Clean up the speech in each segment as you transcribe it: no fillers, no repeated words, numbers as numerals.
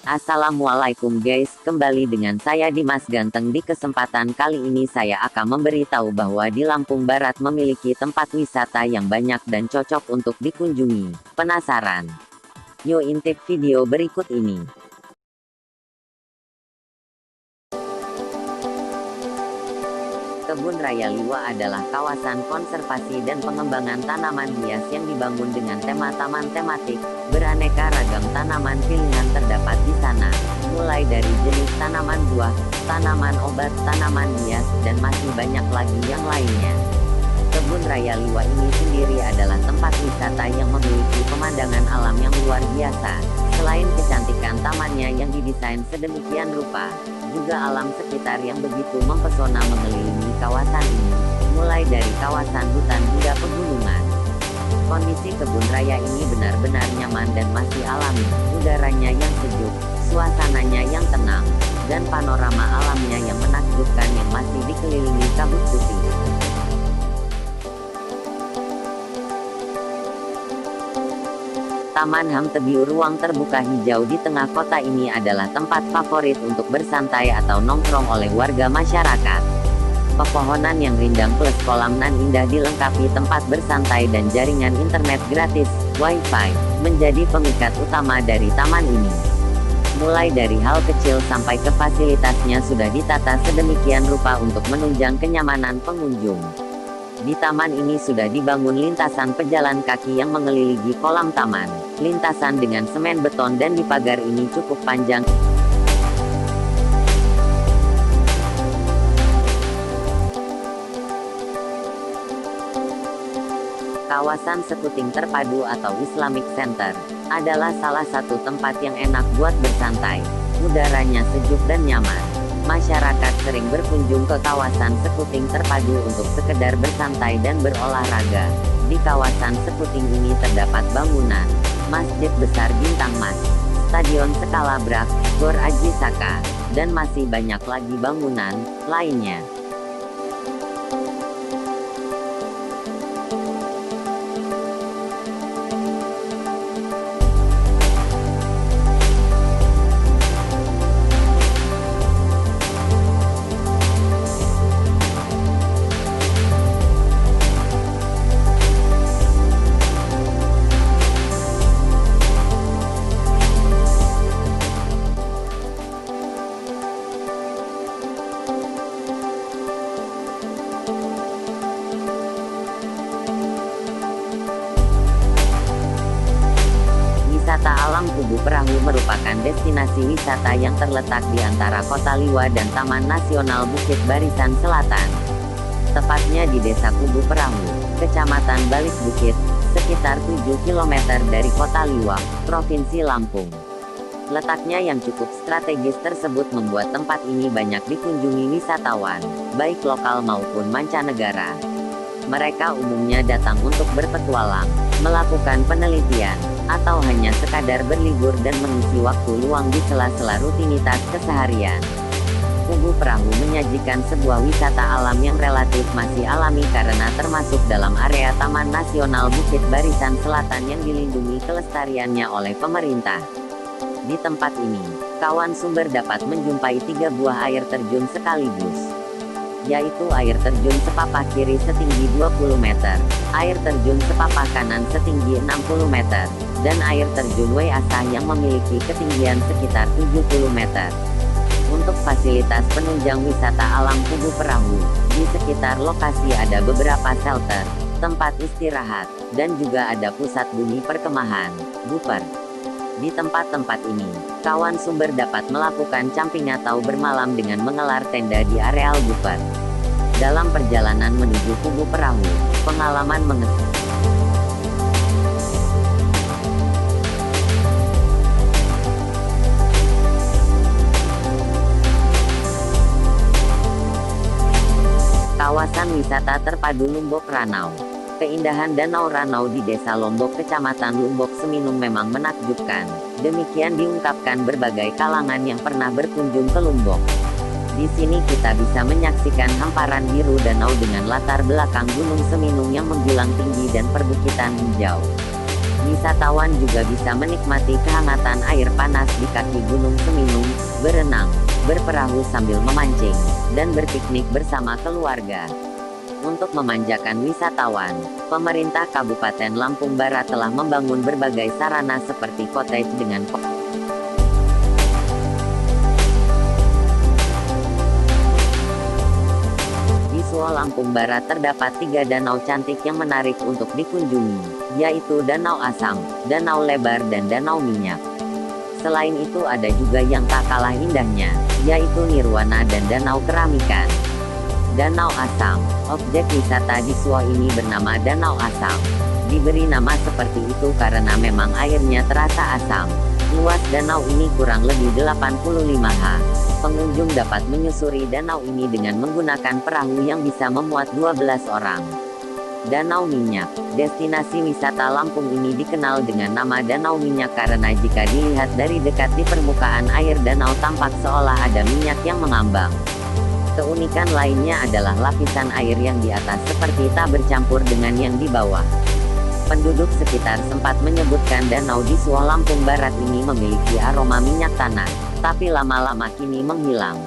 Assalamualaikum guys, kembali dengan saya Dimas Ganteng. Di kesempatan kali ini saya akan memberitahu bahwa di Lampung Barat memiliki tempat wisata yang banyak dan cocok untuk dikunjungi. Penasaran? Yuk intip video berikut ini. Kebun Raya Liwa adalah kawasan konservasi dan pengembangan tanaman hias yang dibangun dengan tema taman tematik. Beraneka ragam tanaman pilihan terdapat di sana, mulai dari jenis tanaman buah, tanaman obat, tanaman hias, dan masih banyak lagi yang lainnya. Kebun Raya Liwa ini sendiri adalah tempat wisata yang memiliki pemandangan alam yang luar biasa. Selain kecantikan tamannya yang didesain sedemikian rupa, juga alam sekitar yang begitu mempesona mengelilingi kawasan ini, mulai dari kawasan hutan hingga pegunungan. Kondisi kebun raya ini benar-benar nyaman dan masih alami, udaranya yang sejuk, suasananya yang tenang, dan panorama alamnya yang menakjubkan yang masih dikelilingi kabut putih. Taman Ham Tebiu, ruang terbuka hijau di tengah kota ini adalah tempat favorit untuk bersantai atau nongkrong oleh warga masyarakat. Pepohonan yang rindang plus kolam nan indah dilengkapi tempat bersantai dan jaringan internet gratis, Wi-Fi, menjadi pemikat utama dari taman ini. Mulai dari hal kecil sampai ke fasilitasnya sudah ditata sedemikian rupa untuk menunjang kenyamanan pengunjung. Di taman ini sudah dibangun lintasan pejalan kaki yang mengelilingi kolam taman. Lintasan dengan semen beton dan dipagar ini cukup panjang. Kawasan Sekuting Terpadu atau Islamic Center adalah salah satu tempat yang enak buat bersantai. Udaranya sejuk dan nyaman. Masyarakat sering berkunjung ke kawasan Sekuting Terpadu untuk sekedar bersantai dan berolahraga. Di kawasan Sekuting ini terdapat bangunan Masjid Besar Bintang Mas, Stadion Skala Brak, Gor Aji Saka, dan masih banyak lagi bangunan lainnya. Wisata alam Kubu Perahu merupakan destinasi wisata yang terletak di antara Kota Liwa dan Taman Nasional Bukit Barisan Selatan. Tepatnya di Desa Kubu Perahu, Kecamatan Balik Bukit, sekitar 7 km dari Kota Liwa, Provinsi Lampung. Letaknya yang cukup strategis tersebut membuat tempat ini banyak dikunjungi wisatawan, baik lokal maupun mancanegara. Mereka umumnya datang untuk berpetualang, melakukan penelitian, atau hanya sekadar berlibur dan mengisi waktu luang di sela-sela rutinitas keseharian. Kubu Perahu menyajikan sebuah wisata alam yang relatif masih alami karena termasuk dalam area Taman Nasional Bukit Barisan Selatan yang dilindungi kelestariannya oleh pemerintah. Di tempat ini, kawan sumber dapat menjumpai 3 buah air terjun sekaligus, yaitu air terjun Sepapah kiri setinggi 20 meter, air terjun Sepapah kanan setinggi 60 meter, dan air terjun Wei Asah yang memiliki ketinggian sekitar 70 meter. Untuk fasilitas penunjang wisata alam Kubu Perahu, di sekitar lokasi ada beberapa shelter, tempat istirahat, dan juga ada pusat bumi perkemahan, Buper. Di tempat-tempat ini, kawan sumber dapat melakukan camping atau bermalam dengan mengelar tenda di areal Buper. Dalam perjalanan menuju Kubu Perahu, pengalaman Kawasan Wisata Terpadu Lumbok Ranau. Keindahan Danau Ranau di Desa Lombok, Kecamatan Lombok Seminung memang menakjubkan. Demikian diungkapkan berbagai kalangan yang pernah berkunjung ke Lombok. Di sini kita bisa menyaksikan hamparan biru danau dengan latar belakang Gunung Seminung yang menjulang tinggi dan perbukitan hijau. Wisatawan juga bisa menikmati kehangatan air panas di kaki gunung seminum, berenang, berperahu sambil memancing, dan berpiknik bersama keluarga. Untuk memanjakan wisatawan, pemerintah Kabupaten Lampung Barat telah membangun berbagai sarana seperti cottage dengan di Suo Lampung Barat terdapat 3 danau cantik yang menarik untuk dikunjungi, yaitu Danau Asam, Danau Lebar dan Danau Minyak. Selain itu ada juga yang tak kalah indahnya, yaitu Nirwana dan Danau Keramikan. Danau Asam, objek wisata di Suo ini bernama Danau Asam. Diberi nama seperti itu karena memang airnya terasa asam. Luas danau ini kurang lebih 85 ha. Pengunjung dapat menyusuri danau ini dengan menggunakan perahu yang bisa memuat 12 orang. Danau Minyak, destinasi wisata Lampung ini dikenal dengan nama Danau Minyak karena jika dilihat dari dekat di permukaan air danau tampak seolah ada minyak yang mengambang. Keunikan lainnya adalah lapisan air yang di atas seperti tak bercampur dengan yang di bawah. Penduduk sekitar sempat menyebutkan danau di Suo Lampung Barat ini memiliki aroma minyak tanah, tapi lama-lama kini menghilang.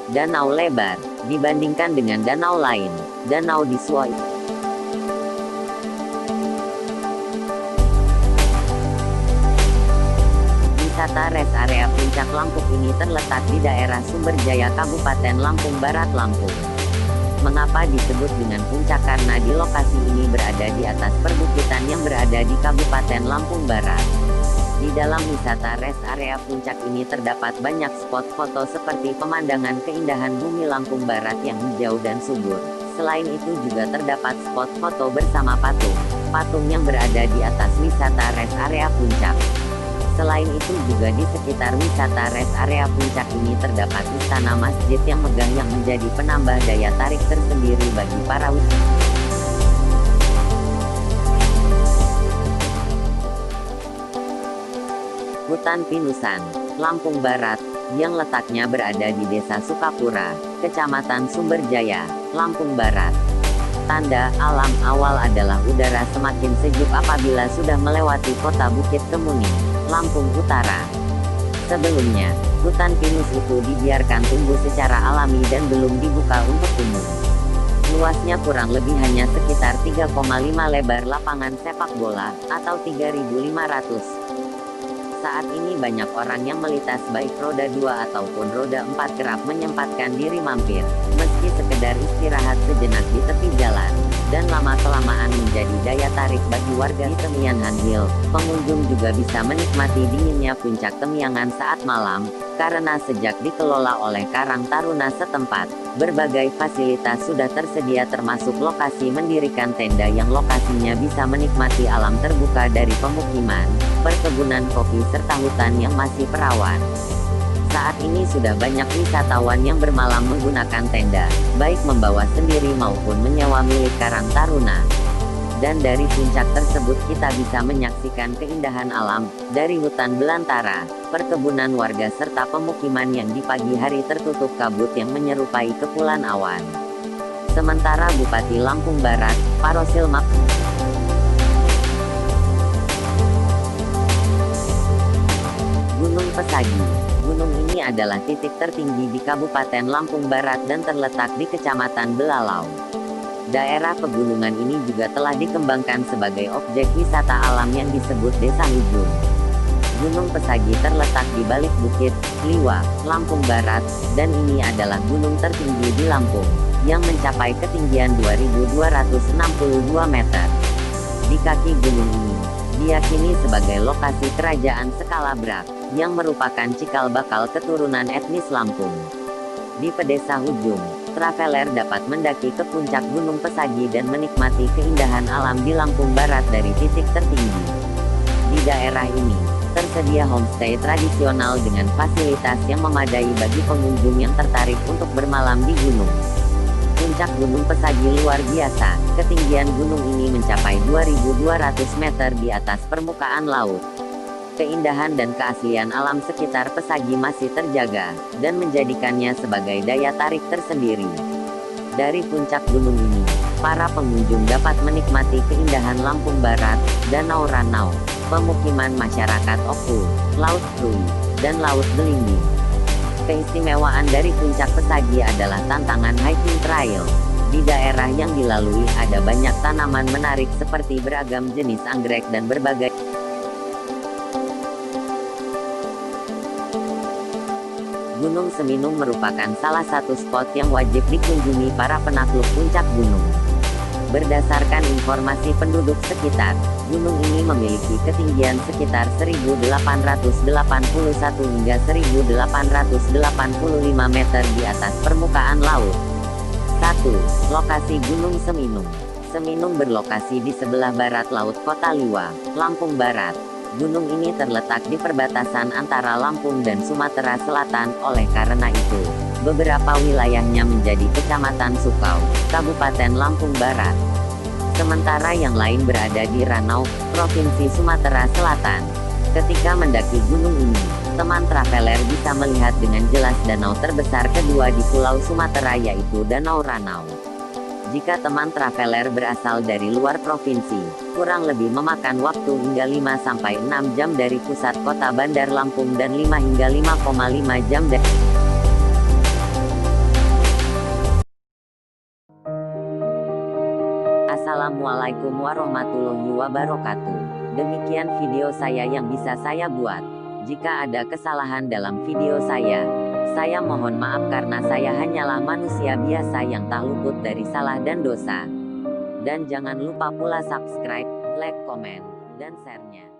Danau Lebar, dibandingkan dengan danau lain, danau di Suo wisata rest area Puncak Lampung ini terletak di daerah Sumberjaya Kabupaten Lampung Barat, Lampung. Mengapa disebut dengan puncak? Karena di lokasi ini berada di atas perbukitan yang berada di Kabupaten Lampung Barat. Di dalam wisata rest area Puncak ini terdapat banyak spot foto seperti pemandangan keindahan bumi Lampung Barat yang hijau dan subur. Selain itu juga terdapat spot foto bersama patung yang berada di atas wisata rest area Puncak. Selain itu juga di sekitar wisata rest area Puncak ini terdapat istana masjid yang megah yang menjadi penambah daya tarik tersendiri bagi para wisatawan. Hutan Pinusan, Lampung Barat, yang letaknya berada di Desa Sukapura, Kecamatan Sumberjaya, Lampung Barat. Tanda alam awal adalah udara semakin sejuk apabila sudah melewati kota Bukit Kemuning, Lampung Utara. Sebelumnya, hutan pinus itu dibiarkan tumbuh secara alami dan belum dibuka untuk umum. Luasnya kurang lebih hanya sekitar 3,5 lebar lapangan sepak bola, atau 3.500. Saat ini banyak orang yang melintas baik roda 2 ataupun roda 4 kerap menyempatkan diri mampir, meski sekedar istirahat sejenak di tepi jalan, dan lama-kelamaan menjadi daya tarik bagi warga di Temiangan Hill. Pengunjung juga bisa menikmati dinginnya puncak Temiangan saat malam, karena sejak dikelola oleh Karang Taruna setempat, berbagai fasilitas sudah tersedia termasuk lokasi mendirikan tenda yang lokasinya bisa menikmati alam terbuka dari pemukiman, perkebunan kopi serta hutan yang masih perawan. Saat ini sudah banyak wisatawan yang bermalam menggunakan tenda, baik membawa sendiri maupun menyewa milik Karang Taruna. Dan dari puncak tersebut kita bisa menyaksikan keindahan alam, dari hutan belantara, perkebunan warga serta pemukiman yang di pagi hari tertutup kabut yang menyerupai kepulan awan. Sementara Bupati Lampung Barat, Parosil Mak Gunung Pesagi. Gunung ini adalah titik tertinggi di Kabupaten Lampung Barat dan terletak di Kecamatan Belalau. Daerah pegunungan ini juga telah dikembangkan sebagai objek wisata alam yang disebut Desa Ujung. Gunung Pesagi terletak di balik Bukit Liwa, Lampung Barat, dan ini adalah gunung tertinggi di Lampung, yang mencapai ketinggian 2.262 meter. Di kaki gunung ini, diyakini sebagai lokasi kerajaan Sekalabrak, yang merupakan cikal bakal keturunan etnis Lampung. Di Pedesa Ujung, traveler dapat mendaki ke puncak Gunung Pesagi dan menikmati keindahan alam di Lampung Barat dari titik tertinggi. Di daerah ini, tersedia homestay tradisional dengan fasilitas yang memadai bagi pengunjung yang tertarik untuk bermalam di gunung. Puncak Gunung Pesagi luar biasa, ketinggian gunung ini mencapai 2.200 meter di atas permukaan laut. Keindahan dan keaslian alam sekitar Pesagi masih terjaga, dan menjadikannya sebagai daya tarik tersendiri. Dari puncak gunung ini, para pengunjung dapat menikmati keindahan Lampung Barat, Danau Ranau, pemukiman masyarakat Oku, Laut Krui, dan Laut Belimbing. Keistimewaan dari Puncak Pesagi adalah tantangan hiking trail. Di daerah yang dilalui ada banyak tanaman menarik seperti beragam jenis anggrek dan berbagai Gunung Seminung merupakan salah satu spot yang wajib dikunjungi para penakluk puncak gunung. Berdasarkan informasi penduduk sekitar, gunung ini memiliki ketinggian sekitar 1.881 hingga 1.885 meter di atas permukaan laut. 1. Lokasi Gunung Seminung. Seminung berlokasi di sebelah barat Laut Kota Liwa, Lampung Barat. Gunung ini terletak di perbatasan antara Lampung dan Sumatera Selatan. Oleh karena itu, beberapa wilayahnya menjadi Kecamatan Sukau, Kabupaten Lampung Barat. Sementara yang lain berada di Ranau, Provinsi Sumatera Selatan. Ketika mendaki gunung ini, teman traveler bisa melihat dengan jelas danau terbesar kedua di Pulau Sumatera, yaitu Danau Ranau. Jika teman traveler berasal dari luar provinsi, kurang lebih memakan waktu hingga 5-6 jam dari pusat kota Bandar Lampung dan 5 hingga 5,5 jam dari Assalamualaikum warahmatullahi wabarakatuh. Demikian video saya yang bisa saya buat. Jika ada kesalahan dalam video saya mohon maaf karena saya hanyalah manusia biasa yang tak luput dari salah dan dosa. Dan jangan lupa pula subscribe, like, komen, dan share-nya.